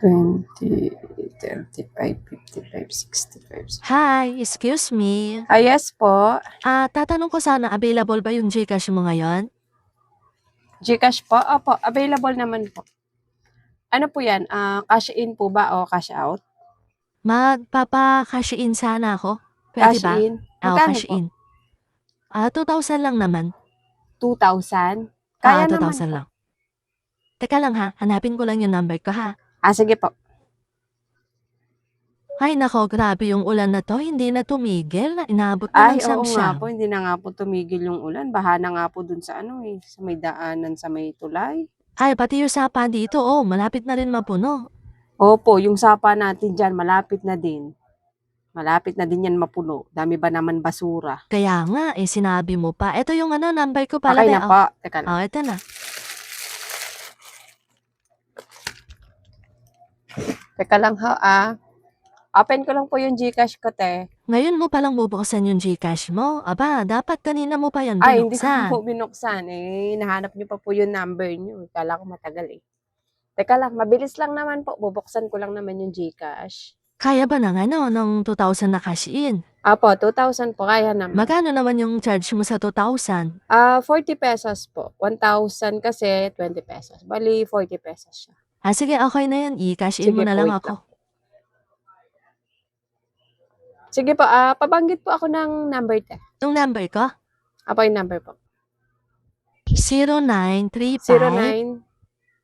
20, 35, 55, 65. Hi, excuse me. Yes po. Tatanong ko sana, available ba yung GCash mo ngayon? GCash po? Opo, available naman po. Ano po yan? Cash in po ba o cash out? Magpapa-cash in sana ako. Pwede Cash ba? in? Oo, Magkano cash po? in. 2,000 lang naman. 2,000? Kaya naman 2,000 po. lang. Teka lang ha, hanapin ko lang yung number ko ha. Sige po. Ay nako, grabe yung ulan na to, hindi na tumigil. Inaabot na ng Oo nga siyam-siyam. po, hindi na nga po tumigil yung ulan. Baha na nga po dun sa sa may daanan, sa may tulay. Ay, pati yung sapa dito, malapit na rin mapuno. Opo, yung sapa natin dyan, malapit na din. Malapit na din yan mapuno. Dami ba naman basura? Kaya nga, sinabi mo pa. Ito yung number ko pala, Okay be. na po. Teka lang. Ito na. Teka lang Open ko lang po yung GCash ko, te. Ngayon mo palang bubuksan yung GCash mo? Aba, dapat kanina mo pa yan Hindi ko po binuksan. binuksan. Nahanap niyo pa po yung number niyo. Kala ko matagal eh. Teka lang, mabilis lang naman po. Bubuksan ko lang naman yung GCash. Kaya ba ng 2,000 na cash in? Apo, 2,000 po. Kaya naman. Magkano naman yung charge mo sa 2,000? 40 pesos po. 1,000 kasi 20 pesos. Bali, 40 pesos siya. Sige, okay na yan. I-cash in mo Sige na po, lang wait ako. lang. Sige po, pabanggit po ako ng number, te. Yung number ko? Apo yung number po. 0935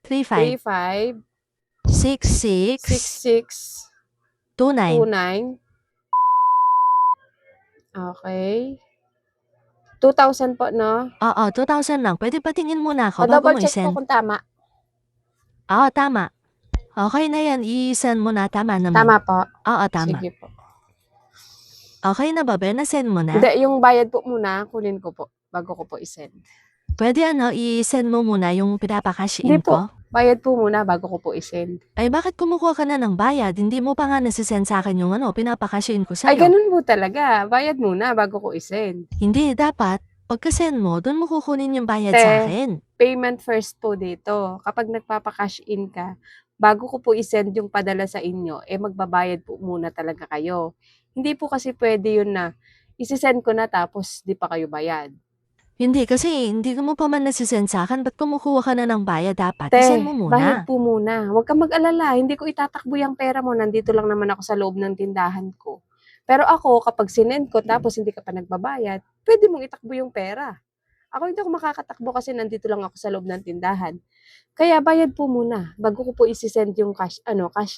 0935 66 66 29. 29. Okay. 2,000 po, no? Oo, 2,000 lang. Pwede patingin muna ako bago Double mo check po i-send. kung tama. Oo, tama. Okay na yan. I-send mo na. Tama naman. Tama po. Oo, tama. Sige po. Okay na ba, Ben? Na-send mo na? Hindi, yung bayad po muna, kunin ko po bago ko po i-send. Pwede i-send mo muna yung pinapakash Hindi in ko? po. Bayad po muna bago ko po i-send. Ay, bakit kumukuha ka na ng bayad? Hindi mo pa nga nasisend sa akin yung pinapakash in ko sa'yo. Ganun po talaga. Bayad muna bago ko i-send. Hindi, dapat. Pagka-send mo, doon mo kukunin yung bayad Te, sa akin. Payment first po dito. Kapag nagpapakash in ka, bago ko po i-send yung padala sa inyo, magbabayad po muna talaga kayo. Hindi po kasi pwede yun na isi-send ko na tapos di pa kayo bayad. Hindi, kasi hindi mo pa man nasisend sa akin. Ba't kumukuha ka na ng bayad? Dapat, Te, isend mo bayad muna. po muna. Huwag kang mag-alala. Hindi ko itatakbo yung pera mo. Nandito lang naman ako sa loob ng tindahan ko. Pero ako, kapag sinend ko tapos hindi ka pa nagbabayad, pwede mong itakbo yung pera. Ako hindi ako makakatakbo kasi nandito lang ako sa loob ng tindahan. Kaya bayad po muna bago ko po isi-send yung cash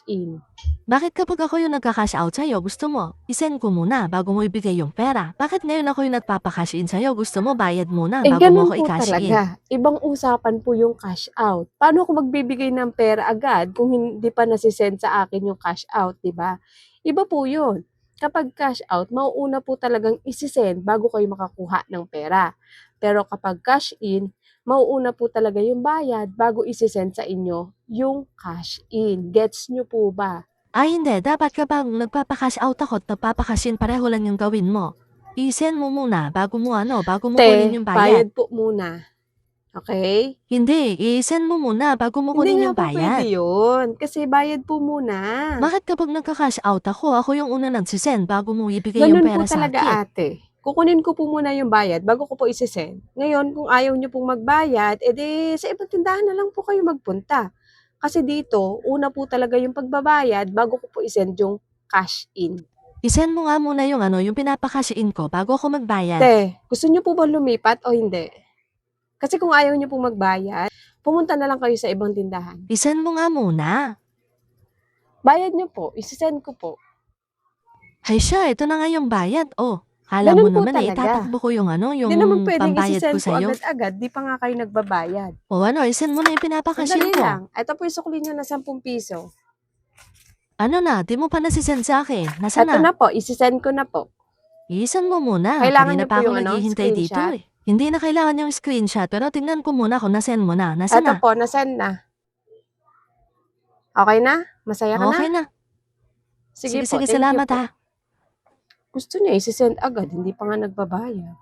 in. Bakit kapag ako yung nagka-cash out sa'yo, gusto mo, isend ko muna bago mo ibigay yung pera? Bakit ngayon ako yung nagpapa-cash in sa'yo, gusto mo bayad muna bago mo Ganun ako po i-cash in? talaga. Ibang usapan po yung cash out. Paano ako magbibigay ng pera agad kung hindi pa nasisend sa akin yung cash out, di ba? Iba po yun. Kapag cash out, mauuna po talagang isi-send bago kayo makakuha ng pera. Pero kapag cash in, mauuna po talaga yung bayad bago isi-send sa inyo yung cash in. Gets nyo po ba? Ay hindi, dapat kapag nagpapa-cash out ako at nagpapa-cash in, pareho lang yung gawin mo. I-send mo muna bago mo kunin yung bayad. Bayad po muna. Okay? Hindi, i-send mo muna bago mo Hindi kunin nga yung po pwede bayad. yun. Kasi bayad po muna. Bakit kapag nagka-cash out ako yung una nagsisend bago mo ibigay yung Ganun po pera sa talaga, akin? ate. Kukunin ko po muna yung bayad bago ko po isi-send. Ngayon, kung ayaw nyo pong magbayad, sa ibang tindahan na lang po kayo magpunta. Kasi dito, una po talaga yung pagbabayad bago ko po isend yung cash in. I-send mo nga muna yung pinapa-cash in ko bago ako magbayad. Te, gusto nyo po ba lumipat o hindi? Kasi kung ayaw nyo pong magbayad, pumunta na lang kayo sa ibang tindahan. I-send mo nga muna. Bayad nyo po, isi-send ko po. Ay siya, ito na nga yung bayad. Alam Ganun mo po naman talaga. itatakbo ko yung Hindi naman pwedeng pambayad ko isi-send ko sa'yo. agad-agad, di pa nga kayo nagbabayad. I-send mo na yung pinapa-cash in Sandali ko. lang. Ito po yung sukli nyo na 10 piso. Di mo pa nasisend sa akin. Nasaan Ito na? na po, isi-send ko na po. I-send mo muna. Kailangan Kanina niyo pa po ako yung naghihintay dito screenshot? Hindi na kailangan yung screenshot, pero tingnan ko muna kung nasend mo na. Nasaan Ito na? po, nasend na. Okay na? Masaya ka na? Okay na. Sige po, Sige, thank you salamat po. ha. Gusto niya isi-send agad, hindi pa nga nagbabayad.